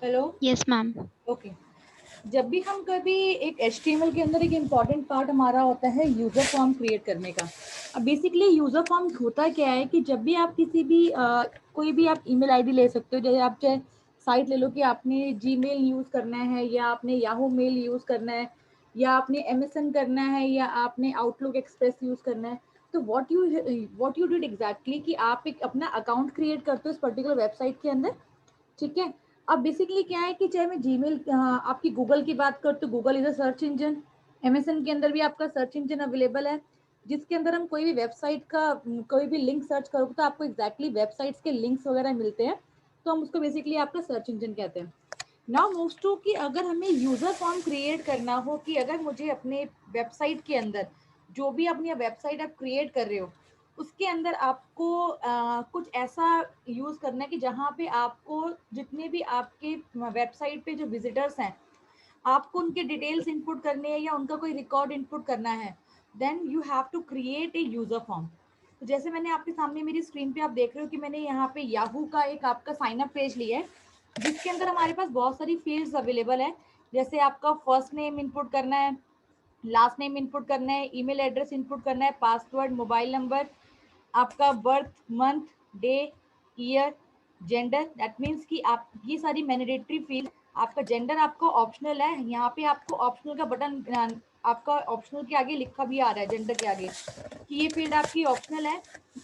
Hello. Yes ma'am. Okay. जब भी हम कभी एक HTML के अंदर एक इम्पॉर्टेंट पार्ट हमारा होता है यूज़र फॉर्म क्रिएट करने का। अब बेसिकली यूज़र फॉर्म होता क्या है कि जब भी आप किसी भी कोई भी आप ईमेल आईडी ले सकते हो, जैसे आप चाहे साइट ले लो कि आपने जीमेल यूज़ करना है या आपने याहू मेल यूज़ करना है या आपने MSN करना है या आपने आउटलुक एक्सप्रेस यूज़ करना है। तो व्हाट यू डिड एग्जैक्टली कि आप एक अपना अकाउंट क्रिएट करते हो इस पर्टिकुलर वेबसाइट के अंदर। ठीक है। अब बेसिकली क्या है कि चाहे मैं जीमेल आपकी गूगल की बात कर तो Google is a search engine. MSN के अंदर भी आपका सर्च इंजन अवेलेबल है, जिसके अंदर हम कोई भी वेबसाइट का कोई भी लिंक सर्च करोगे तो आपको एग्जैक्टली वेबसाइट्स के लिंक्स वगैरह मिलते हैं। तो हम उसको बेसिकली आपका सर्च इंजन कहते हैं। नाउ मूव्स टू कि अगर हमें यूजर फॉर्म क्रिएट करना हो कि अगर मुझे अपने वेबसाइट के अंदर जो भी अपनी वेबसाइट आप क्रिएट कर रहे हो उसके अंदर आपको कुछ ऐसा यूज करना है कि जहाँ पे आपको जितने भी आपके वेबसाइट पे जो विजिटर्स हैं आपको उनके डिटेल्स इनपुट करने हैं या उनका कोई रिकॉर्ड इनपुट करना है, then you have to create a user form. तो जैसे मैंने आपके सामने मेरी स्क्रीन पे आप देख रहे हो कि मैंने यहाँ पे याहू का एक आपका साइन अप पेज लिया है, जिसके अंदर हमारे पास बहुत सारी फील्ड्स अवेलेबल है। जैसे आपका फर्स्ट नेम इनपुट करना है, लास्ट नेम इनपुट करना है, ईमेल एड्रेस इनपुट करना है, पासवर्ड, मोबाइल नंबर, आपका birth month, day, year, gender. That means कि आप ये सारी मैंडेटरी फील्ड। आपका जेंडर आपका ऑप्शनल है, यहाँ पे आपको ऑप्शनल का बटन आपका ऑप्शनल के आगे लिखा भी आ रहा है जेंडर के आगे कि ये फील्ड आपकी ऑप्शनल है,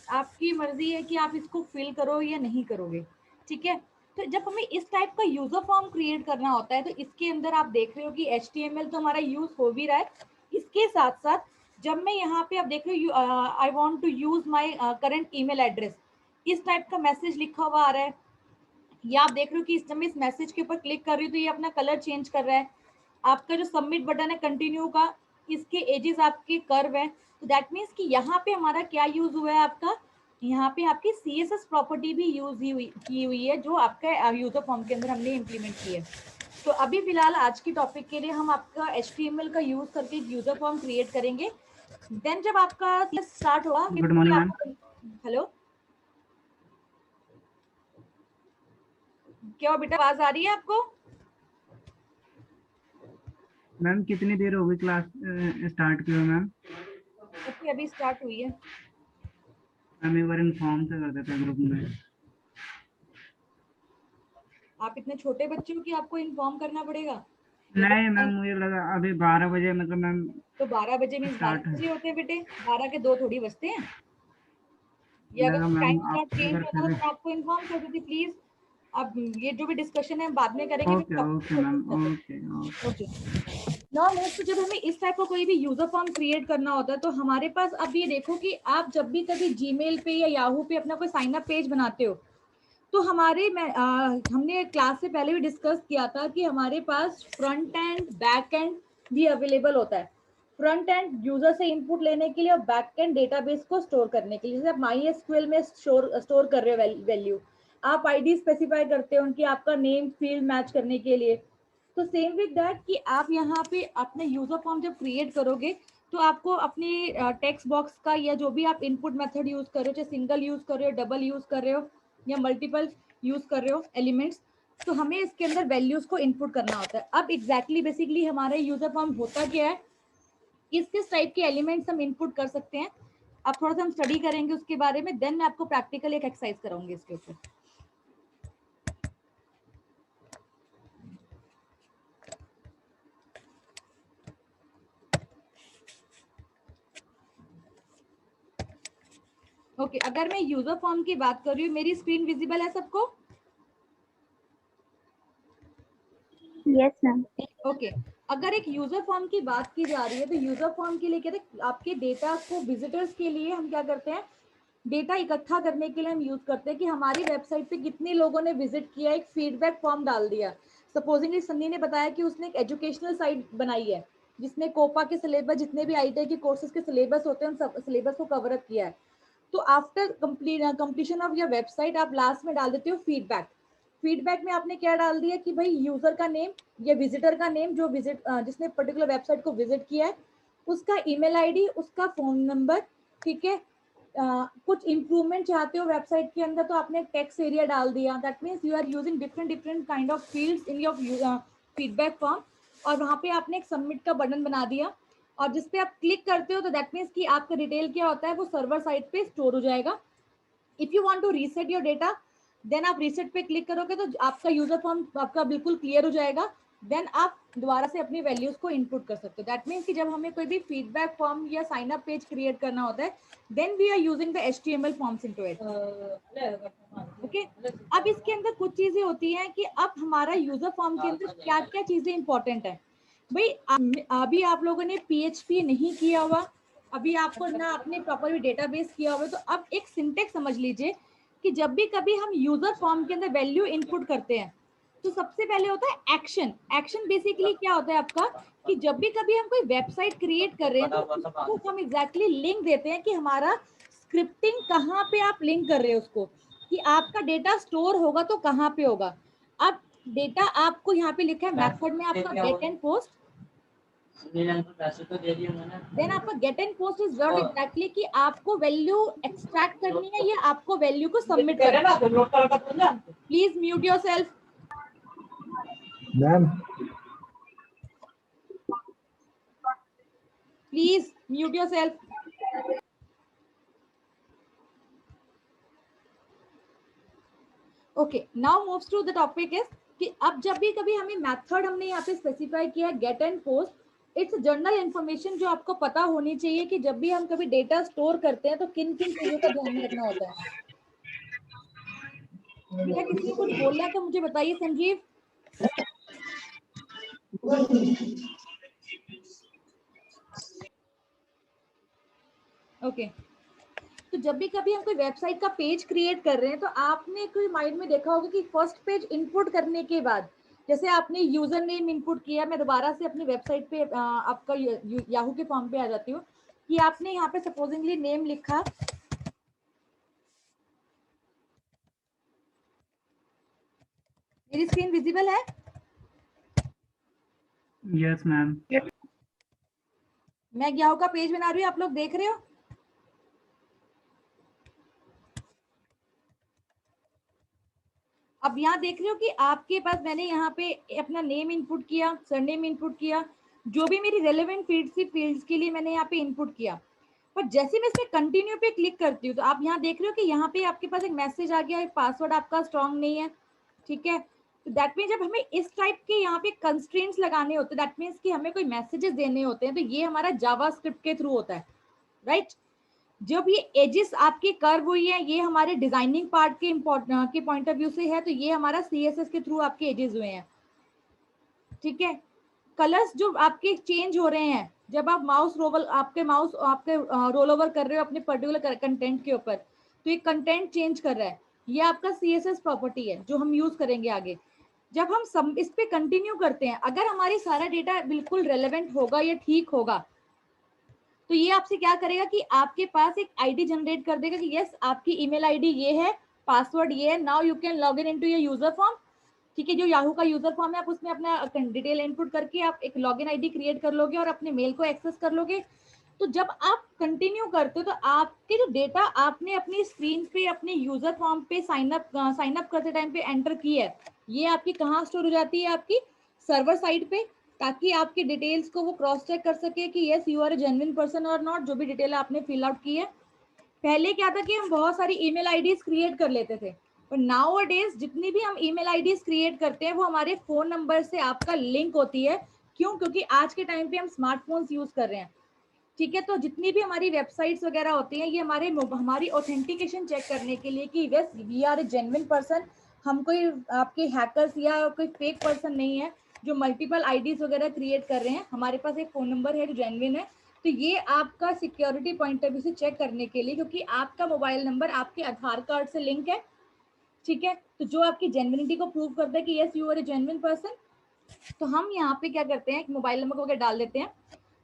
आपकी मर्जी है कि आप इसको फिल करो या नहीं करोगे। ठीक है। तो जब हमें इस टाइप का यूजर फॉर्म क्रिएट करना होता है तो इसके अंदर आप देख रहे हो कि HTML तो हमारा यूज हो भी रहा है। इसके साथ साथ जब मैं यहाँ पे आप देख रहे हो I want to use my current email address, इस टाइप का मैसेज लिखा हुआ आ रहा है। या आप देख रहे हो कि जब मैं इस मैसेज के ऊपर क्लिक कर रही हूँ तो ये अपना कलर चेंज कर रहा है। आपका जो सबमिट बटन है कंटिन्यू का, इसके एजेस आपके कर्व है। तो दैट मीन्स कि यहाँ पे हमारा क्या यूज हुआ है, आपका यहाँ पे आपकी CSS प्रॉपर्टी भी यूज की हुई है जो आपका यूजर फॉर्म के अंदर हमने इम्प्लीमेंट की है। तो अभी फिलहाल आज की टॉपिक के लिए हम आपका HTML का यूज करके एक यूजर फॉर्म क्रिएट करेंगे। देन जब आपका स्टार्ट होगा गुड मॉर्निंग मैम। हेलो, क्या बेटा आवाज आ रही है आपको? मैम कितनी देर हो गई क्लास स्टार्ट की हुए मैम? ओके, अभी स्टार्ट हुई है। मैम एक बार इन्फॉर्म से कर देते ग्रुप में। आप इतने छोटे बच्चे हो कि आपको इन्फॉर्म करना पड़ेगा? नहीं मैम, बेटा मुझे लगा अभी 12 बजे मतलब मैम तो 12 बजे मीन्स स्टार्ट 12 है। बजे होते हैं बेटे, 12 के 2 थोड़ी बजते हैं। ये अगर लगा टाइम मैम स्लॉट आप चेंज इधर होता तो फिर। मैं आपको इन्फॉर्म कर देती प्लीज। अब ये जो भी डिस्कशन है बाद में करेंगे, okay okay ma'am, okay okay. Okay. नॉ मोस्ट जब हमें इस टाइप का कोई भी यूजर फॉर्म क्रिएट करना होता है तो हमारे पास अब ये देखो कि आप जब भी कभी जीमेल पे या याहू पे अपना कोई साइन अप पेज बनाते हो तो हमने क्लास से पहले भी डिस्कस किया था कि हमारे पास फ्रंट एंड बैक एंड भी अवेलेबल होता है। फ्रंट एंड यूजर से इनपुट लेने के लिए और बैक एंड डेटाबेस को स्टोर करने के लिए। जैसे आप MySQL में स्टोर कर रहे हो वैल्यू, आप आईडी स्पेसिफाई करते हो उनकी, आपका नेम फील्ड मैच करने के लिए। तो सेम विद दैट कि आप यहाँ पे अपने यूजर फॉर्म जब क्रिएट करोगे तो आपको अपने टेक्स्ट बॉक्स का या जो भी आप इनपुट मेथड यूज कर रहे हो, चाहे सिंगल यूज कर रहे हो, डबल यूज कर रहे हो या मल्टीपल यूज कर रहे हो एलिमेंट्स, तो हमें इसके अंदर वैल्यूज को इनपुट करना होता है। अब एग्जैक्टली बेसिकली हमारा यूजर फॉर्म होता क्या है, किस किस टाइप के एलिमेंट्स हम इनपुट कर सकते हैं, अब थोड़ा सा हम स्टडी करेंगे उसके बारे में, देन मैं आपको प्रैक्टिकल एक एक्सरसाइज कराऊंगी इसके ऊपर। ओके, अगर मैं यूजर फॉर्म की बात कर रही हूँ, मेरी स्क्रीन विजिबल है सबको? Yes ma'am. ओके। अगर एक यूजर फॉर्म की बात की जा रही है तो यूजर फॉर्म के लिए कहते हैं आपके डेटा को विजिटर्स के लिए हम क्या करते हैं, डेटा इकट्ठा करने के लिए हम यूज करते हैं कि हमारी वेबसाइट पे कितने लोगों ने विजिट किया, एक फीडबैक फॉर्म डाल दिया। सपोजिंगली सन्नी ने बताया कि उसने एक एजुकेशनल साइट बनाई है जिसने कोपा के सिलेबस, जितने भी IIT के कोर्सेज के सिलेबस होते हैं उन सब सिलेबस को कवर अप किया है। तो after completion of your website आप लास्ट में डाल देते हो फीडबैक। फीडबैक में आपने क्या डाल दिया कि भाई यूजर का नेम या विजिटर का नेम, जो जिसने पर्टिकुलर वेबसाइट को विजिट किया है, उसका ईमेल आईडी, उसका फोन नंबर, ठीक है, कुछ इम्प्रूवमेंट चाहते हो वेबसाइट के अंदर तो आपने टेक्स्ट एरिया डाल दिया, that means you are using different different kind of fields in your feedback form, और वहाँ पे आपने एक सबमिट का बटन बना दिया, और जिस पे आप क्लिक करते हो तो दैट मीन्स कि आपका डिटेल क्या होता है वो सर्वर साइड पे स्टोर हो जाएगा। If you want to reset your data, then आप रीसेट पे क्लिक करोगे तो आपका यूजर फॉर्म आपका बिल्कुल क्लियर हो जाएगा, देन आप दोबारा से अपनी वैल्यूज को इनपुट कर सकते हो। दैट मीन्स कि जब हमें कोई भी फीडबैक फॉर्म या साइन अप पेज क्रिएट करना होता है, then we are using the HTML forms into it. Okay, अब इसके अंदर कुछ चीजें होती हैं कि अब हमारा यूजर फॉर्म के अंदर क्या क्या चीजें इंपॉर्टेंट है। भाई अभी आप लोगों ने PHP नहीं किया हुआ, अभी आपको ना आपने प्रॉपर डेटाबेस किया हुआ, तो अब एक सिंटेक्स समझ लीजिए कि जब भी कभी हम यूजर फॉर्म के अंदर वैल्यू इनपुट करते हैं तो सबसे पहले होता है एक्शन। एक्शन बेसिकली क्या होता है आपका, कि जब भी कभी हम कोई वेबसाइट क्रिएट कर रहे हैं तो हम एग्जैक्टली लिंक देते हैं कि हमारा स्क्रिप्टिंग कहाँ पे आप लिंक कर रहे हो उसको, कि आपका डेटा स्टोर होगा तो कहाँ पे होगा। अब डेटा आपको यहाँ पे लिखा है मेथड में आपका गेट एंड पोस्ट, देन आपका get and post is what exactly कि आपको वैल्यू एक्सट्रैक्ट करनी है या आपको वैल्यू को सबमिट करना है। Please mute yourself ma'am. Please mute yourself. Okay, now moves to the topic is कि अब जब भी कभी हमें मेथड हमने यहाँ पे स्पेसिफाई किया है get and post, it's general information जो आपको पता होनी चाहिए कि जब भी हम कभी डेटा स्टोर करते हैं तो किन किन चीजों का ध्यान में रखना होता है। बेटा किसी ने कुछ बोलना है तो मुझे बताइए संजीव। ओके, तो जब भी कभी हम कोई वेबसाइट का पेज क्रिएट कर रहे हैं तो आपने कोई माइंड में देखा होगा कि फर्स्ट पेज इनपुट करने के बाद जैसे आपने यूजर नेम इनपुट किया, मैं दोबारा से अपनी वेबसाइट पे आपका याहू के फॉर्म पे आ जाती हूँ, कि आपने यहाँ पे सपोजिंगली नेम लिखा, मेरी स्क्रीन विजिबल है? Yes ma'am. मैं याहू का पेज बना रही हूँ, आप लोग देख रहे हो? अब यहाँ देख रहे हो कि आपके पास मैंने यहाँ पे अपना नेम इनपुट किया, सरनेम इनपुट किया, जो भी मेरी रेलेवेंट फील्ड्स के लिए मैंने यहाँ पे इनपुट किया, पर जैसे मैं इसमें कंटिन्यू पे क्लिक करती हूँ तो आप यहाँ देख रहे हो कि यहाँ पे आपके पास एक मैसेज आ गया है, पासवर्ड आपका स्ट्रॉन्ग नहीं है, ठीक है। तो दैट मीन्स जब हमें इस टाइप के यहाँ पे कंस्ट्रेंट्स लगाने होते हैं, दैट मीन्स कि हमें कोई मैसेजेस देने होते हैं, तो ये हमारा जावास्क्रिप्ट के थ्रू होता है, राइट। जब ये एजेस आपकी कर्व हुई है, ये हमारे डिजाइनिंग पार्ट के पॉइंट ऑफ व्यू से है, तो ये हमारा CSS के थ्रू आपके एजेस हुए हैं, ठीक है। कलर्स जो आपके चेंज हो रहे हैं जब आप माउस रोल ओवर कर रहे हो अपने पर्टिकुलर कंटेंट के ऊपर, तो ये कंटेंट चेंज कर रहा है, ये आपका CSS प्रॉपर्टी है जो हम यूज करेंगे आगे। जब हम इस पे कंटिन्यू करते हैं, अगर हमारी सारा डेटा बिल्कुल रेलेवेंट होगा या ठीक होगा, तो ये आपसे क्या करेगा कि आपके पास एक आईडी जनरेट कर देगा कि यस आपकी ईमेल आईडी ये है, पासवर्ड ये है, now you can log in into your user form, ठीक है। जो याहू का यूजर फॉर्म है आप उसमें अपना डिटेल इनपुट करके आप एक लॉगिन आईडी क्रिएट कर लोगे और अपने मेल को एक्सेस कर लोगे। तो जब आप कंटिन्यू करते हो तो आपके जो डेटा आपने अपनी स्क्रीन पे अपने यूजर फॉर्म पे साइन अप करते टाइम पे एंटर की है, ये आपकी कहाँ स्टोर हो जाती है, आपकी सर्वर साइड पे, ताकि आपके डिटेल्स को वो क्रॉस चेक कर सके कि yes you are a genuine person और नॉट, जो भी डिटेल आपने फिल आउट की है। पहले क्या था कि हम बहुत सारी ईमेल आईडीज क्रिएट कर लेते थे, पर नाउ अ डेज जितनी भी हम ईमेल आईडीज क्रिएट करते हैं वो हमारे फोन नंबर से आपका लिंक होती है। क्यों? क्योंकि आज के टाइम पे हम स्मार्टफोन्स यूज कर रहे हैं, ठीक है। तो जितनी भी हमारी वेबसाइट्स वगैरह होती हैं, ये हमारी ऑथेंटिकेशन चेक करने के लिए कि yes we are a genuine person, हम कोई आपके हैकर्स या कोई फेक पर्सन नहीं है जो मल्टीपल आईडीज वगैरह क्रिएट कर रहे हैं, हमारे पास एक फोन नंबर है जो जेन्युइन है। तो ये आपका सिक्योरिटी पॉइंट ऑफ व्यू से चेक करने के लिए, क्योंकि आपका मोबाइल नंबर आपके आधार कार्ड से लिंक है, ठीक है। तो जो आपकी जेन्युइनिटी को प्रूव करता है कि yes you are a genuine person. तो हम यहाँ पे क्या करते हैं, मोबाइल नंबर को डाल देते हैं।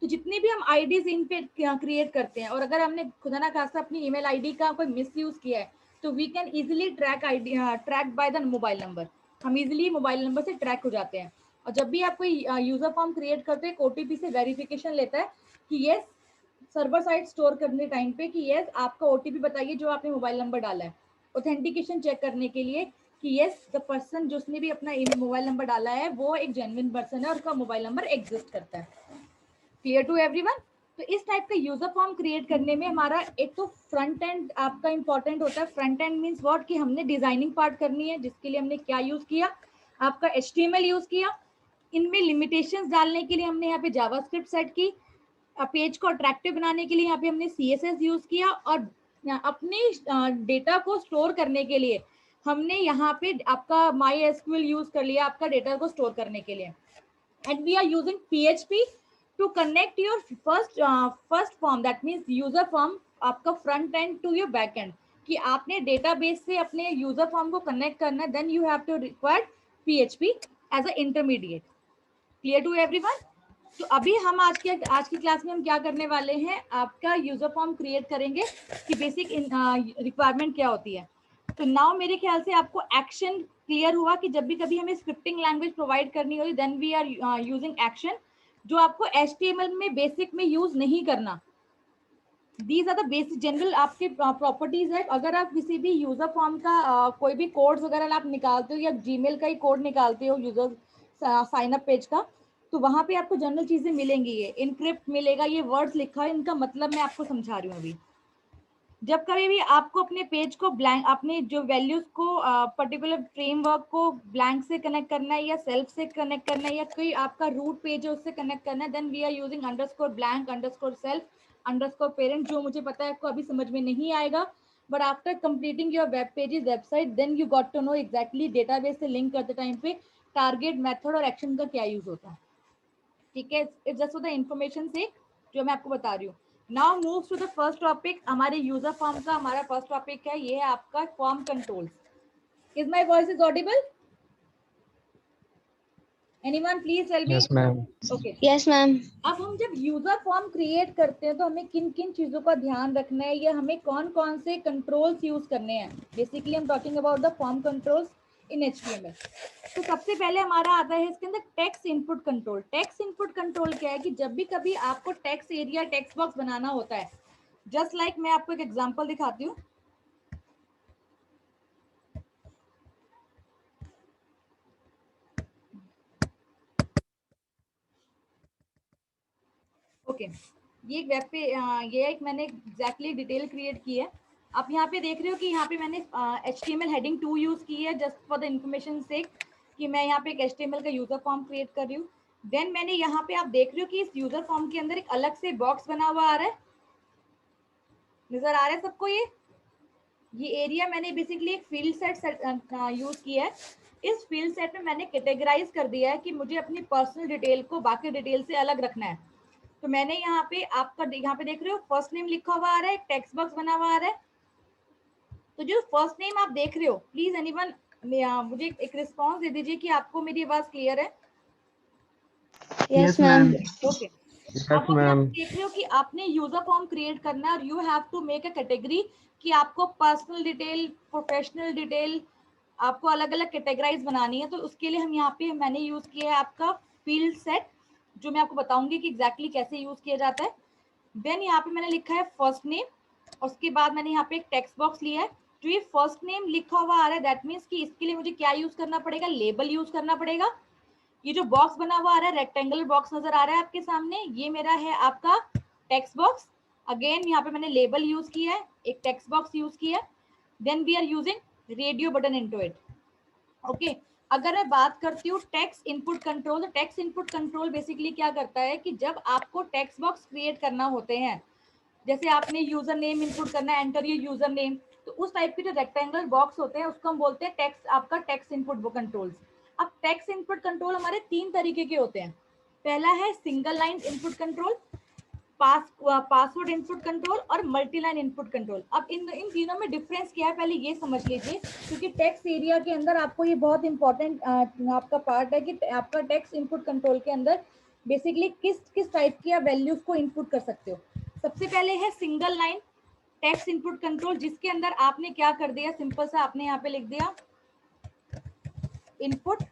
तो जितनी भी हम आईडीज इन पे क्रिएट करते हैं, और अगर हमने खुदा ना खास्ता अपनी ईमेल आईडी का कोई मिसयूज किया है, तो we can easily track by the mobile number, हम इजीली मोबाइल नंबर से ट्रैक हो जाते हैं। और जब भी आप कोई यूजर फॉर्म क्रिएट करते हैं, OTP से वेरिफिकेशन लेता है कि यस सर्वर साइड स्टोर करने टाइम पे कि यस आपका ओटीपी बताइए जो आपने मोबाइल नंबर डाला है, ऑथेंटिकेशन चेक करने के लिए कि यस द पर्सन जिसने भी अपना मोबाइल नंबर डाला है वो एक जेन्युइन पर्सन है और उसका मोबाइल नंबर एग्जिस्ट करता है। Clear to everyone? तो इस टाइप का यूजर फॉर्म क्रिएट करने में हमारा एक तो फ्रंट एंड आपका इंपॉर्टेंट होता है। फ्रंट एंड मीन्स व्हाट, कि हमने डिजाइनिंग पार्ट करनी है जिसके लिए हमने क्या यूज किया, आपका HTML यूज किया, इनमें लिमिटेशंस डालने के लिए हमने यहाँ पे जावास्क्रिप्ट सेट की, पेज को अट्रैक्टिव बनाने के लिए यहाँ पे हमने CSS यूज किया, और अपने डेटा को स्टोर करने के लिए हमने यहाँ पे आपका MySQL यूज कर लिया आपका डेटा को स्टोर करने के लिए। And we are using PHP to connect your first form, that means user form, आपका front end to your back end, कि आपने डेटाबेस से अपने यूजर फॉर्म को कनेक्ट करना है, then you have to require PHP as a intermediate. Clear to everyone? तो अभी हम आज की क्लास में हम क्या करने वाले हैं, आपका यूजर फॉर्म क्रिएट करेंगे कि बेसिक रिक्वायरमेंट क्या होती है। तो नाउ मेरे ख्याल से आपको एक्शन क्लियर हुआ कि जब भी कभी हमें स्क्रिप्टिंग लैंग्वेज प्रोवाइड करनी होगी then we are using action, जो आपको HTML में बेसिक में यूज नहीं करना। These are the basic general आपके प्रॉपर्टीज है। अगर आप किसी भी यूजर फॉर्म का कोई भी कोड्स वगैरह आप निकालते हो या जीमेल का ही कोड निकालते हो यूजर साइन अप पेज का, तो वहां पे आपको जनरल चीजें मिलेंगी, ये इनक्रिप्ट मिलेगा, ये वर्ड्स लिखा है, इनका मतलब मैं आपको समझा रही हूँ अभी। जब कभी भी आपको अपने पेज को ब्लैंक, अपने जो वैल्यूज को पर्टिकुलर फ्रेमवर्क को ब्लैंक से कनेक्ट करना है या सेल्फ से कनेक्ट करना है या कोई आपका रूट पेज है उससे कनेक्ट करना है, then we are using underscore blank underscore self underscore parent. जो मुझे पता है आपको अभी समझ में नहीं आएगा, but after completing your web pages website then you got to know exactly database से लिंक करते टाइम पे टारगेट मेथड और एक्शन का क्या यूज होता है। ठीक है, इट्स जस्ट द इंफॉर्मेशन से जो मैं आपको बता रही हूँ। Now move to the first topic. हमारे यूजर फॉर्म का हमारा फर्स्ट टॉपिक है, ये है आपका form controls. Is my voice is audible? Anyone please tell me. Yes ma'am. Okay, yes ma'am. अब हम जब यूजर फॉर्म क्रिएट करते हैं तो हमें किन किन चीजों का ध्यान रखना है या हमें कौन कौन से कंट्रोल्स यूज करने हैं। बेसिकली हम talking about the form controls in HTML। तो सबसे पहले हमारा आता है इसके अंदर text input control. Text input control क्या है कि जब भी कभी आपको टेक्स्ट एरिया टेक्स्ट बॉक्स बनाना होता है, जस्ट लाइक मैं आपको एक एग्जांपल दिखाती हूँ। ओके, ये एक वेब पे ये एक मैंने एग्जैक्टली डिटेल क्रिएट की है। आप यहाँ पे देख रहे हो कि यहाँ पे मैंने HTML हेडिंग 2 यूज की है जस्ट फॉर द इंफॉर्मेशन से कि मैं यहाँ पे एक HTML का यूजर फॉर्म क्रिएट कर रही हूँ। देन मैंने यहाँ पे आप देख रहे हो कि इस यूजर फॉर्म के अंदर एक अलग से बॉक्स बना हुआ आ रहा है, नजर आ रहा है सबको? ये एरिया मैंने बेसिकली एक फील्ड सेट यूज किया है। इस फील्ड सेट में मैंने कैटेगराइज कर दिया है कि मुझे अपनी पर्सनल डिटेल को बाकी डिटेल से अलग रखना है। तो मैंने यहाँ पे आपका यहाँ पे देख रहे हो फर्स्ट नेम लिखा हुआ आ रहा है, एक टेक्स्ट बॉक्स बना हुआ आ रहा है। तो जो फर्स्ट नेम आप देख रहे हो, प्लीज एनीवन मुझे एक रिस्पॉन्स दे दीजिए कि आपको मेरी आवाज क्लियर है? Yes ma'am. ओके, अब यस आप यहाँ मैम। देख रहे हो कि आपने यूजर फॉर्म क्रिएट करना है और you have to make a category कि आपको पर्सनल डिटेल, प्रोफेशनल डिटेल, आपको अलग अलग कैटेगराइज बनानी है। तो उसके लिए हम यहाँ पे मैंने यूज किया है आपका फील्ड सेट, जो मैं आपको बताऊंगी कि एग्जैक्टली कैसे यूज किया जाता है। देन यहाँ पे मैंने लिखा है फर्स्ट नेम, उसके बाद मैंने यहाँ पे एक टेक्स्ट बॉक्स लिया है। जो ये फर्स्ट नेम लिखा हुआ आ रहा है दैट मीन्स कि इसके लिए मुझे क्या यूज करना पड़ेगा, लेबल यूज करना पड़ेगा। ये जो बॉक्स बना हुआ आ रहा है, रेक्टेंगुलर बॉक्स नजर आ रहा है आपके सामने, ये मेरा है आपका टेक्स्ट बॉक्स। अगेन यहाँ पे मैंने लेबल यूज किया है, एक टेक्स्ट बॉक्स यूज किया है। Then we are using radio button into it. Okay, अगर मैं बात करती हूँ टेक्स्ट इनपुट कंट्रोल, तो टेक्स्ट इनपुट कंट्रोल बेसिकली क्या करता है कि जब आपको टेक्स्ट बॉक्स क्रिएट करना होते हैं, जैसे आपने यूजर नेम इनपुट करना है, एंटर योर यूजर नेम, तो उस टाइप के जो रेक्टेंगुलर बॉक्स होते हैं उसको हम बोलते हैं टेक्स्ट, आपका टेक्स्ट इनपुट कंट्रोल्स। अब टेक्स्ट इनपुट कंट्रोल हमारे 3 तरीके के होते हैं। पहला है single line input control, password input control और मल्टी लाइन इनपुट कंट्रोल। अब इन तीनों में डिफरेंस क्या है पहले ये समझ लीजिए, क्योंकि टेक्स्ट एरिया के अंदर आपको ये बहुत इंपॉर्टेंट आपका पार्ट है कि आपका टेक्स्ट इनपुट कंट्रोल के अंदर बेसिकली किस किस टाइप की आप वैल्यूज को इनपुट कर सकते हो। सबसे पहले है single line text input control, जिसके अंदर आपने क्या कर दिया, सिंपल सा आपने यहाँ पे लिख दिया इनपुट।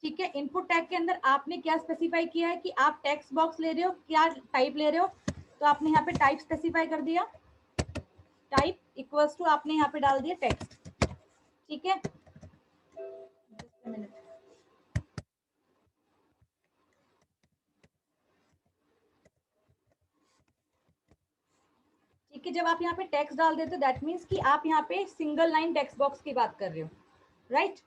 ठीक है, इनपुट टैग के अंदर आपने क्या स्पेसिफाई किया है कि आप टेक्स्ट बॉक्स ले रहे हो, क्या टाइप ले रहे हो, तो आपने यहाँ पे टाइप स्पेसिफाई कर दिया, टाइप इक्वल्स टू आपने यहाँ पे डाल दिया टेक्स्ट, ठीक है। Just a minute. ठीक है, जब आप यहाँ पे टेक्स्ट डाल देते हो दैट मीन्स कि आप यहाँ पे सिंगल लाइन टेक्स्ट बॉक्स की बात कर रहे हो, राइट।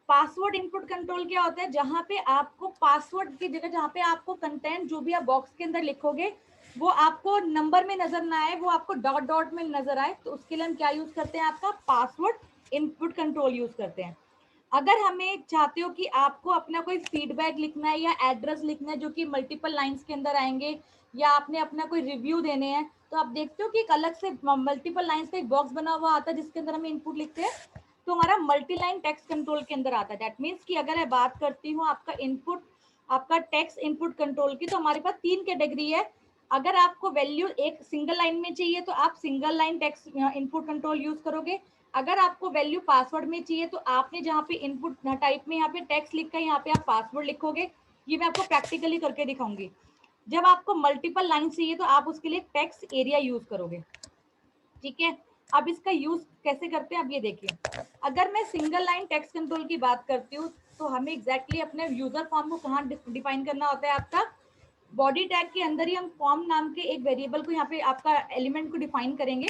पासवर्ड इनपुट कंट्रोल क्या होता है, जहां पे आपको पासवर्ड की जगह जहां पे आपको कंटेंट जो भी आप बॉक्स के अंदर लिखोगे वो आपको नंबर में नजर ना आए, वो आपको डॉट डॉट में नजर आए, तो उसके लिए हम क्या यूज करते हैं, आपका पासवर्ड इनपुट कंट्रोल यूज करते हैं। अगर हमें चाहते हो कि आपको अपना कोई फीडबैक लिखना है या एड्रेस लिखना है जो कि मल्टीपल लाइंस के अंदर आएंगे, या आपने अपना कोई रिव्यू देने हैं, तो आप देखते हो कि एक अलग से मल्टीपल लाइंस का एक बॉक्स बना हुआ आता है जिसके अंदर हम इनपुट लिखते हैं, तो हमारा मल्टी लाइन टेक्स्ट कंट्रोल के अंदर आता है। दैट मीन्स कि अगर मैं बात करती हूँ आपका इनपुट, आपका टेक्स्ट इनपुट कंट्रोल की, तो हमारे पास 3 कैटेगरी है। अगर आपको वैल्यू एक सिंगल लाइन में चाहिए तो आप single line text input control use करोगे। अगर आपको वैल्यू पासवर्ड में चाहिए तो आपने जहाँ पे इनपुट टाइप में यहाँ पे टेक्स्ट लिखा है, यहाँ पे आप पासवर्ड लिखोगे। ये मैं आपको प्रैक्टिकली करके दिखाऊंगी। जब आपको मल्टीपल लाइन चाहिए तो आप उसके लिए टेक्स्ट एरिया यूज करोगे, ठीक है। अब इसका यूज कैसे करते हैं, अब ये देखिए। अगर मैं सिंगल लाइन टेक्स्ट कंट्रोल की बात करती हूँ तो हमें एग्जैक्टली अपने यूजर फॉर्म को कहाँ डिफाइन करना होता है, आपका बॉडी टैग के अंदर ही हम फॉर्म नाम के एक वेरिएबल को यहाँ पे आपका एलिमेंट को डिफाइन करेंगे,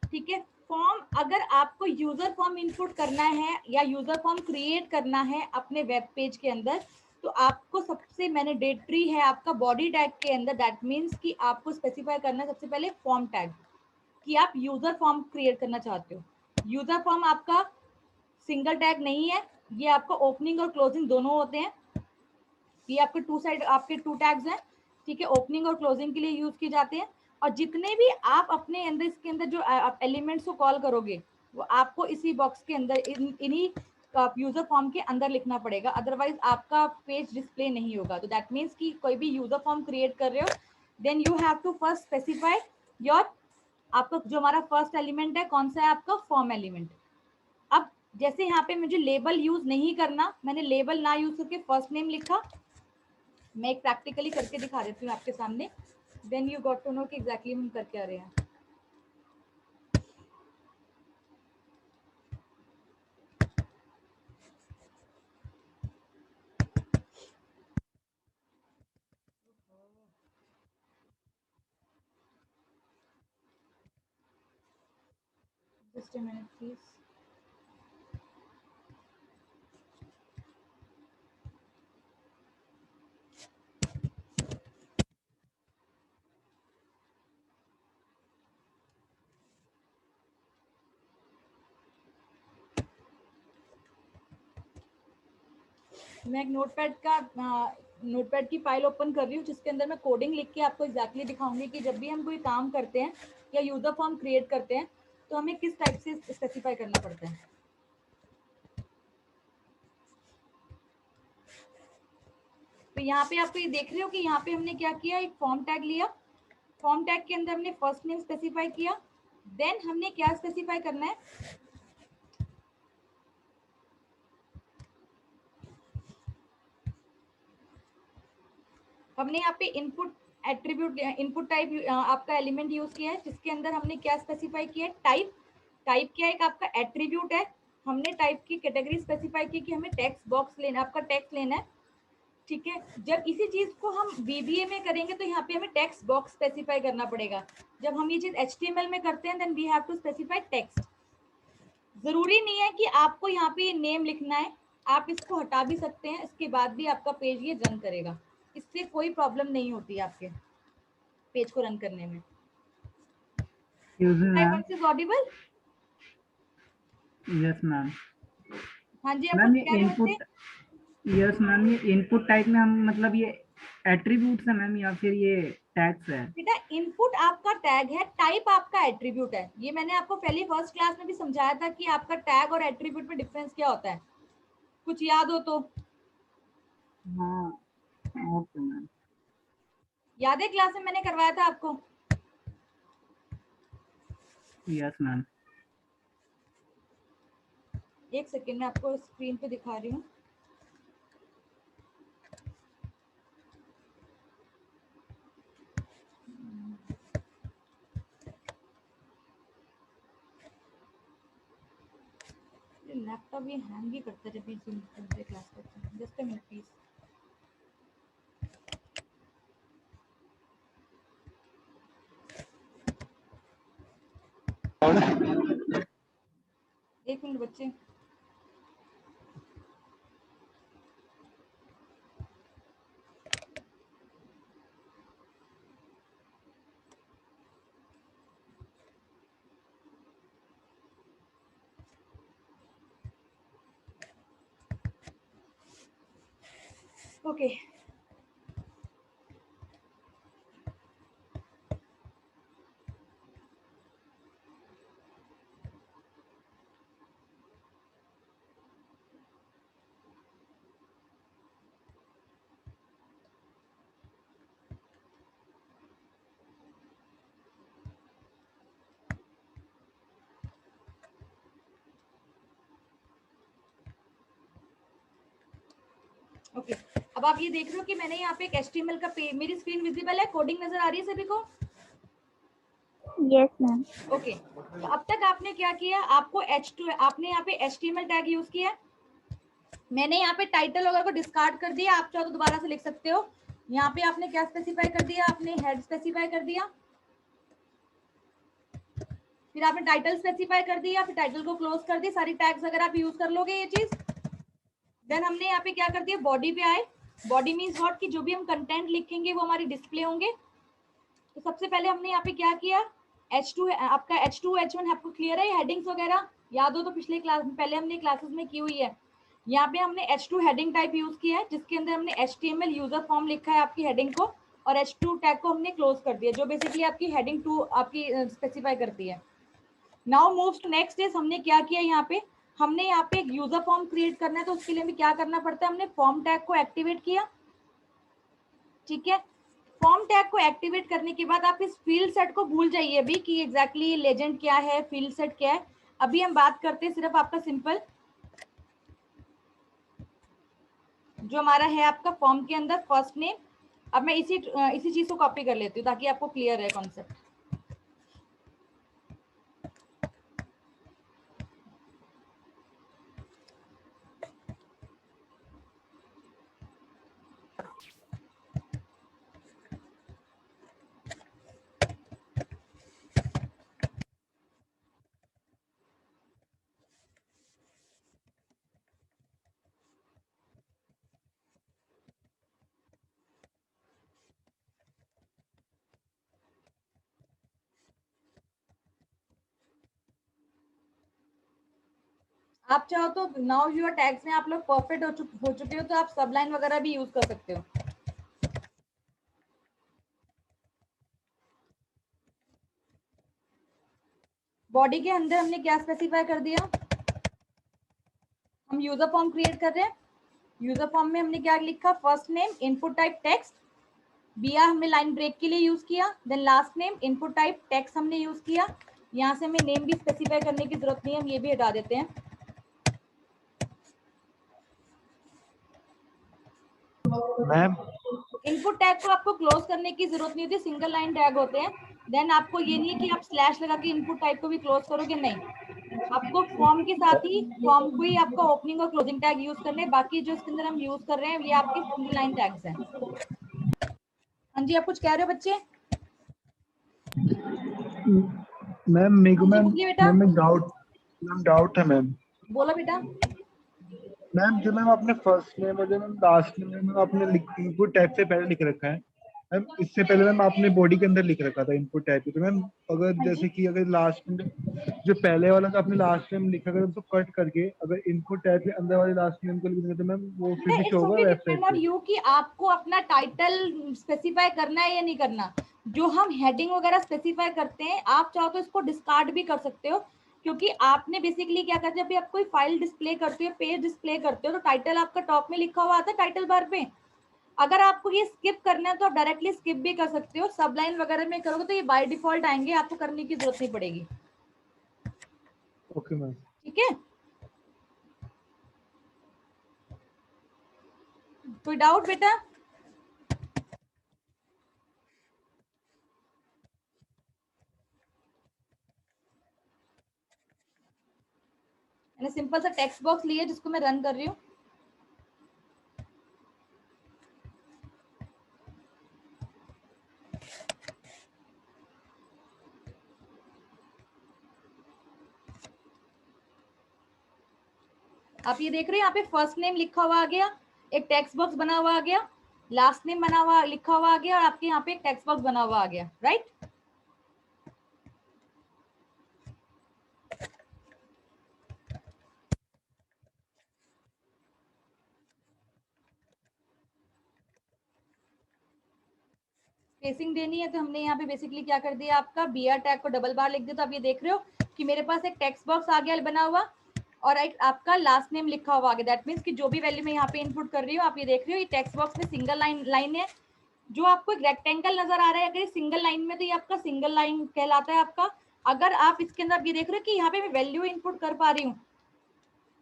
ठीक है। फॉर्म, अगर आपको यूजर फॉर्म इनपुट करना है या यूजर फॉर्म क्रिएट करना है अपने वेब पेज के अंदर, तो आपको सबसे मैंडेटरी है आपका बॉडी टैग के अंदर, दैट मीन्स कि आपको स्पेसिफाई करना है सबसे पहले फॉर्म टैग कि आप यूजर फॉर्म क्रिएट करना चाहते हो। यूजर फॉर्म आपका सिंगल टैग नहीं है, ये आपका ओपनिंग और क्लोजिंग दोनों होते हैं। ये आपके टू साइड आपके टू टैग्स हैं, ठीक है, ओपनिंग और क्लोजिंग के लिए यूज किए जाते हैं। और जितने भी आप अपने अंदर इसके अंदर जो आप एलिमेंट्स को कॉल करोगे वो आपको इसी बॉक्स के अंदर इन्हीं यूजर फॉर्म के अंदर लिखना पड़ेगा, अदरवाइज आपका पेज डिस्प्ले नहीं होगा। तो दैट मीन्स कि कोई भी यूजर फॉर्म क्रिएट कर रहे हो then you have to first specify your, आपका जो हमारा फर्स्ट एलिमेंट है कौन सा है, आपका फॉर्म एलिमेंट। अब जैसे यहाँ पे मुझे लेबल यूज नहीं करना, मैंने लेबल ना यूज करके फर्स्ट नेम लिखा। मैं एक प्रैक्टिकली करके दिखा देती हूँ आपके सामने, then you got to know कि एग्जैक्टली हम कर क्या रहे हैं। Just a minute please. मैं एक नोटपैड की फाइल ओपन कर रही हूँ जिसके अंदर मैं कोडिंग लिख के आपको एग्जैक्टली दिखाऊंगी कि जब भी हम कोई काम करते हैं या यूजर फॉर्म क्रिएट करते हैं तो हमें किस टाइप से स्पेसिफाई करना पड़ता है। तो यहाँ पे आप ये देख रहे हो कि यहाँ पे हमने क्या किया, एक फॉर्म टैग लिया। फॉर्म टैग के अंदर हमने फर्स्ट नेम स्पेसिफाई किया, देन हमने क्या स्पेसिफाई करना है, हमने यहाँ पे इनपुट एट्रीब्यूट इनपुट टाइप आपका एलिमेंट यूज किया है जिसके अंदर हमने क्या स्पेसिफाई किया है, टाइप। टाइप क्या है, एक आपका एट्रीब्यूट है। हमने टाइप की कैटेगरी स्पेसिफाई की कि हमें टेक्स्ट बॉक्स लेना, आपका टेक्स्ट लेना है, ठीक है। जब इसी चीज को हम VBA में करेंगे तो यहाँ पे हमें टेक्स्ट बॉक्स स्पेसिफाई करना पड़ेगा। जब हम ये चीज HTML में करते हैं then we have to specify text. जरूरी नहीं है कि आपको यहाँ पे नेम लिखना है, आप इसको हटा भी सकते हैं, इसके बाद भी आपका पेज ये रन करेगा, इससे कोई प्रॉब्लम नहीं होती है आपके पेज को रन करने में। Ma'am. Is Audible? Yes ma'am. हाँ जी, आप कुछ मैम ये कह रहे थे। इनपुट, यस मैम, ये इनपुट टाइप में हम मतलब ये एट्रीब्यूट्स है मैम या फिर ये टैग्स है? बेटा इनपुट आपका टैग है, टाइप आपका एट्रीब्यूट है। ये मैंने आपको पहले फर्स्ट क्लास में भी समझाया था कि आपका टैग और एट्रीब्यूट में डिफरेंस क्या होता है, कुछ याद हो तो। हाँ, ओके मैम। याद है क्लास में मैंने करवाया था आपको? Yes ma'am. एक सेकेंड में आपको स्क्रीन पे दिखा रही हूँ। लैपटॉप ये हैंग ही करता है जब भी जूम करते क्लास करते हैं। Just a minute please. एक मिनट बच्चे। ओके ओके अब आप ये देख रहे हो कि मैंने यहाँ पे एक HTML का मेरी स्क्रीन विजिबल है, कोडिंग नजर आ रही है सभी को? Yes, ma'am. ओके तो अब तक आपने क्या किया, आपको आपने यहाँ पे HTML टैग यूज किया। मैंने यहाँ पे टाइटल वगैरह को डिस्कार्ड कर दिया, आप चाहो तो दोबारा से लिख सकते हो। यहाँ पे आपने क्या स्पेसिफाई कर दिया, आपने हेड स्पेसिफाई कर दिया, फिर आपने टाइटल स्पेसिफाई कर दिया, फिर टाइटल को क्लोज कर दी, सारी टैग्स अगर आप यूज कर लोगे ये चीज। देन हमने यहाँ पे क्या कर दिया, बॉडी पे आए। बॉडी मीन्स व्हाट, कि जो भी हम कंटेंट लिखेंगे वो हमारी डिस्प्ले होंगे। तो सबसे पहले हमने यहाँ पे क्या किया, H2 आपका H2 H1 आपको क्लियर है, हेडिंग्स वगैरह याद हो तो पिछले क्लास में पहले हमने क्लासेस में की हुई है। यहाँ पे हमने H2 हेडिंग टाइप यूज किया है, जिसके अंदर हमने HTML यूजर फॉर्म लिखा है आपकी हेडिंग को, और H2 टैग को हमने क्लोज कर दिया, जो बेसिकली आपकी हेडिंग 2 आपकी स्पेसिफाई करती है। Now moves to next is, हमने क्या किया यहाँ पे, हमने यहाँ पे एक यूजर फॉर्म क्रिएट करना है, तो उसके लिए हमें क्या करना पड़ता है, हमने फॉर्म टैग को एक्टिवेट किया। ठीक है, फॉर्म टैग को एक्टिवेट करने के बाद आप इस फील्ड सेट को भूल जाइए अभी कि एग्जैक्टली लेजेंड क्या है, फील्ड सेट क्या है। अभी हम बात करते हैं सिर्फ आपका सिंपल जो हमारा है आपका फॉर्म के अंदर फर्स्ट नेम। अब मैं इसी चीज को कॉपी कर लेती हूँ ताकि आपको क्लियर है कॉन्सेप्ट। आप चाहो तो नाउ यूर टैग्स में आप लोग परफेक्ट हो चुके हो तो आप सबलाइन वगैरह भी यूज कर सकते हो। बॉडी के अंदर हमने क्या स्पेसिफाई कर दिया, हम यूजर फॉर्म क्रिएट कर रहे हैं। यूजर फॉर्म में हमने क्या लिखा, first name input type text, बिया हमने लाइन ब्रेक के लिए यूज किया। Then last name input type text हमने यूज किया। यहाँ से हमें नेम भी स्पेसिफाई करने की जरूरत नहीं है, हम ये भी हटा देते हैं। मैम इनपुट टैग को आपको क्लोज करने की जरूरत नहीं होती, सिंगल लाइन टैग होते हैं। देन आपको ये नहीं है कि आप स्लैश लगा के इनपुट टाइप को भी क्लोज करोगे, नहीं, आपको फॉर्म के साथ ही फॉर्म को ही आपका ओपनिंग और क्लोजिंग टैग यूज करने हैं। बाकी जो इसके अंदर हम यूज कर रहे हैं ये आपके सिंगल लाइन टैग्स हैं। हाँ जी, आप कुछ कह रहे हो बच्चे? मैम मेरे को हाँ जी मैम बोलिए बेटा। मैम डाउट है मैम। बोलो बेटा। मैम जो मैम आपने फर्स्ट नेम और जो मैम लास्ट नेम मैम आपने इनपुट टाइप से पहले लिख रखा है मैम, इससे पहले मैम आपने बॉडी के अंदर लिख रखा था इनपुट टाइप तो मैम अगर हाँ जी, जैसे कि अगर लास्ट में जो पहले वाला का आपने लास्ट नेम लिखा अगर उसको कट करके अगर इनपुट टाइप के अंदर वाले लास्ट नेम को लिख देंगे तो मैम वो फिर भी शो इट्स होगा ओनली वेबसाइट डिपेंड ऑन पे। यू कि आपको अपना टाइटल स्पेसिफाई करना है या नहीं करना। जो हम हेडिंग वगैरह स्पेसिफाई करते हैं, आप चाहो तो इसको डिस्कार्ड भी कर सकते हो, क्योंकि आपने बेसिकली क्या करते हैं, जब भी आप कोई फाइल डिस्प्ले करते हो, पेज डिस्प्ले करते हो, तो टाइटल आपका टॉप में लिखा हुआ आता है टाइटल बार पे। अगर आपको ये स्किप करना है तो आप डायरेक्टली स्किप भी कर सकते हो, सब लाइन वगैरह में करोगे तो ये बाय डिफॉल्ट आएंगे, आपको करने की जरूरत नहीं पड़ेगी। Okay ma'am. ठीक है, कोई डाउट बेटा? मैंने सिंपल सा टेक्स्ट बॉक्स लिया जिसको मैं रन कर रही हूँ। आप ये देख रहे हैं यहाँ पे फर्स्ट नेम लिखा हुआ आ गया, एक टेक्स्ट बॉक्स बना हुआ आ गया, लास्ट नेम बना हुआ लिखा हुआ आ गया, और आपके यहाँ पे एक टेक्स्ट बॉक्स बना हुआ आ गया, राइट। स्पेसिंग देनी है तो हमने यहाँ पे बेसिकली क्या कर दिया, आपका BR टैग को डबल बार लिख दिया। तो आप ये देख रहे हो कि मेरे पास एक टेक्स्ट बॉक्स आ गया बना हुआ, और एक आपका लास्ट नेम लिखा हुआ आ गया। दैट मीन्स कि जो भी वैल्यू मैं यहाँ पे इनपुट कर रही हूँ, आप ये देख रहे हो ये टेक्स्ट बॉक्स में सिंगल लाइन है। जो आपको एक रेक्टेंगल नजर आ रहा है, अगर सिंगल लाइन में, तो ये आपका सिंगल लाइन कहलाता है आपका। अगर आप इसके अंदर ये देख रहे हो कि यहाँ पे मैं वैल्यू इनपुट कर पा रही हूँ,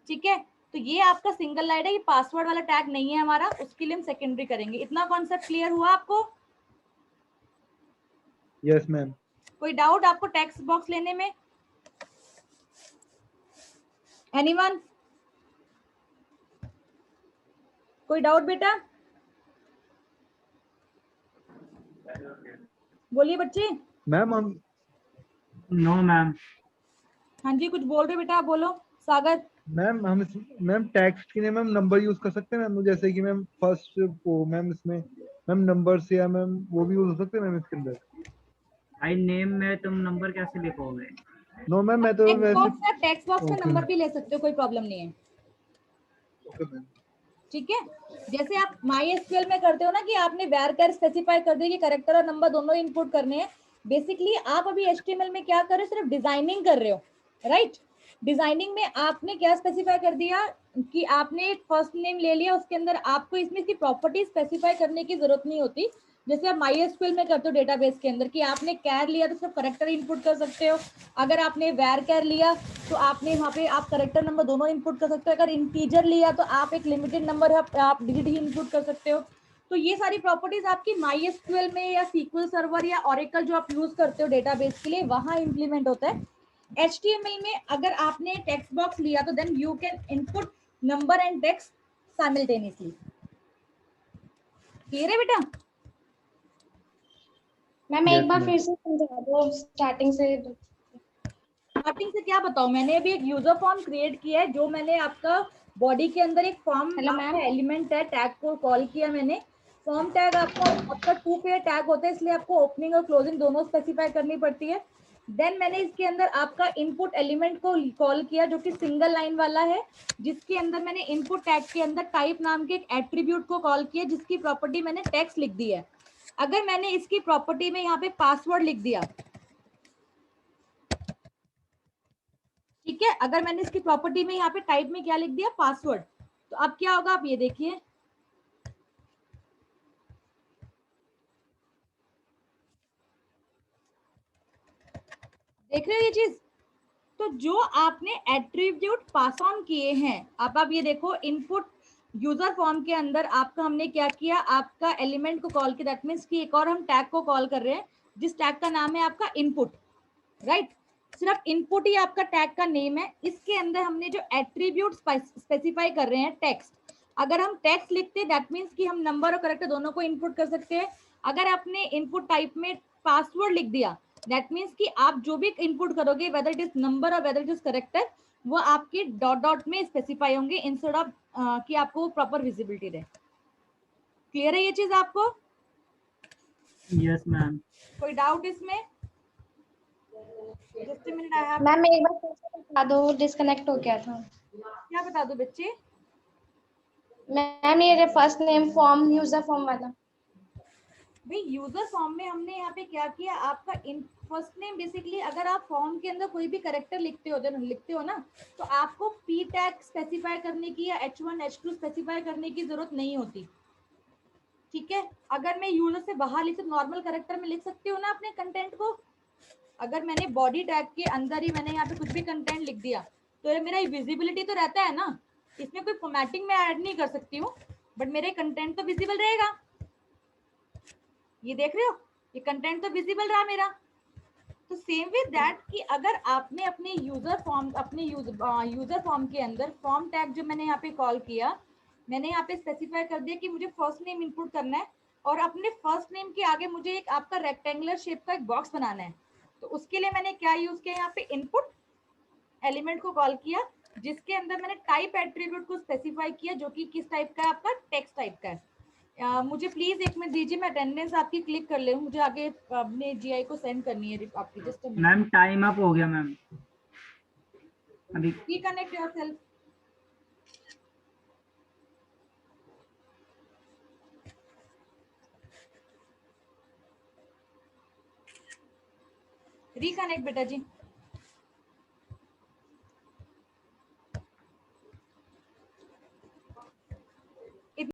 ठीक है, तो ये आपका सिंगल लाइन है, ये पासवर्ड वाला टैग नहीं है हमारा, उसके लिए हम सेकेंडरी करेंगे। इतना कॉन्सेप्ट क्लियर हुआ आपको? Yes ma'am. कोई डाउट आपको टेक्स्ट बॉक्स लेने में? एनीवन? कोई डाउट बेटा? बोलिए बच्चे। मैम हम नो मैम। हाँ जी, कुछ बोल रहे बेटा, बोलो। सागर? मैम टेक्स्ट के लिए मैम नंबर यूज कर सकते हैं मैम, जैसे कि मैम फर्स्ट को मैम इसमें मैम नंबर से, या मैम वो भी यूज हो सकते हैं मैम इसके अंदर। भाई नेम में तुम नंबर कैसे लिखोगे? नो मैम, मैं तो वैसे टेक्स्ट बॉक्स में ओके नंबर भी ले सकते हो, कोई प्रॉब्लम नहीं है, ओके मैम। ठीक है। जैसे आप MySQL में करते हो ना कि आपने varchar स्पेसिफाई कर दिया कि कैरेक्टर और नंबर दोनों इनपुट करने हैं। बेसिकली आप अभी HTML में क्या कर रहे हो, सिर्फ डिजाइनिंग कर रहे हो, राइट। डिजाइनिंग में आपने क्या स्पेसिफाई कर दिया कि आपने फर्स्ट नेम ले लिया, उसके अंदर आपको इसमें इसकी प्रॉपर्टी स्पेसिफाई करने की जरूरत नहीं होती। जैसे आप MySQL में करते हो डेटाबेस के अंदर कि आपने कैर लिया तो सिर्फ करेक्टर इनपुट कर सकते हो, अगर आपने varchar लिया तो आपने वहाँ पे आप करेक्टर नंबर दोनों इनपुट कर सकते हो, अगर इंटीजर लिया तो आप एक लिमिटेड नंबर है आप डिजिट ही इनपुट कर सकते हो। तो ये सारी प्रॉपर्टीज आपकी MySQL में या SQL सर्वर या Oracle जो आप यूज करते हो डेटाबेस के लिए, वहां इंप्लीमेंट होता है। HTML में अगर आपने टेक्स्ट बॉक्स लिया तो then you can input number and text simultaneously. Clear है बेटा? मैम एक बार फिर से समझा दो स्टार्टिंग से। स्टार्टिंग से क्या बताऊं, मैंने अभी एक यूजर फॉर्म क्रिएट किया है, जो मैंने आपका बॉडी के अंदर एक फॉर्म एलिमेंट है, टैग को कॉल किया मैंने। फॉर्म टैग आपका 2 पेयर टैग होता है, इसलिए आपको ओपनिंग और क्लोजिंग दोनों स्पेसिफाई करनी पड़ती है। देन मैंने इसके अंदर आपका इनपुट एलिमेंट को कॉल किया, जो कि सिंगल लाइन वाला है, जिसके अंदर मैंने इनपुट टैग के अंदर टाइप नाम के एक एट्रीब्यूट को कॉल किया, जिसकी प्रॉपर्टी मैंने टेक्स्ट लिख दी है। अगर मैंने इसकी प्रॉपर्टी में यहाँ पे पासवर्ड लिख दिया, ठीक है, अगर मैंने इसकी प्रॉपर्टी में यहाँ पे टाइप में क्या लिख दिया, पासवर्ड, तो अब क्या होगा, आप ये देखिए, देख रहे हो ये चीज। तो जो आपने एट्रीब्यूट पास ऑन किए हैं, अब आप ये देखो इनपुट यूजर फॉर्म के अंदर आपका हमने क्या किया, आपका एलिमेंट को कॉल किया। दैट मीन्स कि एक और हम टैग को कॉल कर रहे हैं, जिस टैग का नाम है आपका इनपुट, राइट। सिर्फ इनपुट ही आपका टैग का नेम है। इसके अंदर हमने जो एट्रीब्यूट स्पेसिफाई कर रहे हैं टेक्स्ट, अगर हम टेक्स्ट लिखते हैं दैट मीन्स कि हम नंबर और करेक्टर दोनों को इनपुट कर सकते हैं। अगर आपने इनपुट टाइप में पासवर्ड लिख दिया, दैट मीन्स कि आप जो भी इनपुट करोगे, वेदर इट इज नंबर और वेदर इट इज करेक्टर, वो आपके डॉट डॉट में स्पेसिफाई होंगे, इंस्टेड ऑफ कि आपको प्रॉपर विजिबिलिटी रहे। क्लियर है ये चीज आपको? Yes ma'am. कोई डाउट इसमें? Just minute, I have. Ma'am एक बार फिर से बता दो, डिस्कनेक्ट हो गया था। क्या बता दो बच्चे? मैम ये first name form user form वाला। भाई यूजर फॉर्म में हमने यहाँ पे क्या किया, आपका इन फर्स्ट नेम, बेसिकली अगर आप फॉर्म के अंदर कोई भी करेक्टर लिखते हो ना, तो आपको p टैग स्पेसिफाई करने की या h1 h2 स्पेसिफाई करने की जरूरत नहीं होती, ठीक है। अगर मैं यूजर से बाहर लिख, नॉर्मल करेक्टर में लिख सकती हूँ ना अपने कंटेंट को। अगर मैंने बॉडी टैग के अंदर ही मैंने यहाँ पे कुछ भी कंटेंट लिख दिया, तो मेरा विजिबिलिटी तो रहता है ना, इसमें कोई फॉर्मेटिंग में ऐड नहीं कर सकती हूँ, बट मेरे कंटेंट तो विजिबल रहेगा। ये देख रहे हो, ये कंटेंट तो विजिबल रहा मेरा। तो सेम विद दैट कि अगर आपने अपने यूजर फॉर्म के अंदर फॉर्म टैग जो मैंने यहाँ पे कॉल किया, मैंने यहाँ पे स्पेसिफाई कर दिया कि मुझे फर्स्ट नेम इनपुट करना है और अपने फर्स्ट नेम के आगे मुझे एक आपका रेक्टेंगुलर शेप का एक बॉक्स बनाना है। तो उसके लिए मैंने क्या यूज किया, यहाँ पे इनपुट एलिमेंट को कॉल किया, जिसके अंदर मैंने टाइप एट्रीब्यूट को स्पेसिफाई किया जो कि किस टाइप का है, आपका टेक्स्ट टाइप का है। मुझे प्लीज एक मिनट दीजिए, मैं अटेंडेंस आपकी क्लिक कर ले, मुझे आगे अपने जीआई को सेंड करनी है आपकी। जस्ट मैम टाइम अप हो गया मैम, अभी रिकनेक्ट योरसेल्फ। रिकनेक्ट बेटा जी।